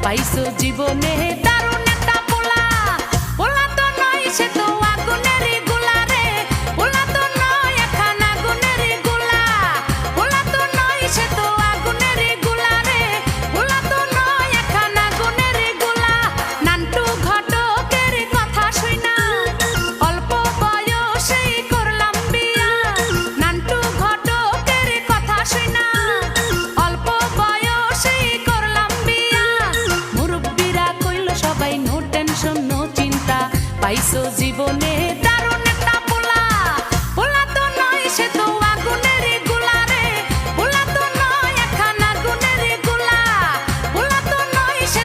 পাইছো জীবনে দারুণ একটা পোলা। পোলা তো নয় সে তো আগুনেরই গোলা রে, পোলা তো নয় এখন আগুনেরই গোলা। পোলা তো নয় সে তো আগুনেরই গোলা রে, পোলা তো নয় এখন আগুনেরই গোলা। নান্টু ঘটকের কথা শুইনা অল্প বয়সেই করলাম বিয়া। নান্টু ঘটকের কথা শুইনা অল্প বয়সেই করলাম বিয়া। মুরব্বিরা কইল সবাই নো টেনশন নো চিন্তা, পাইছো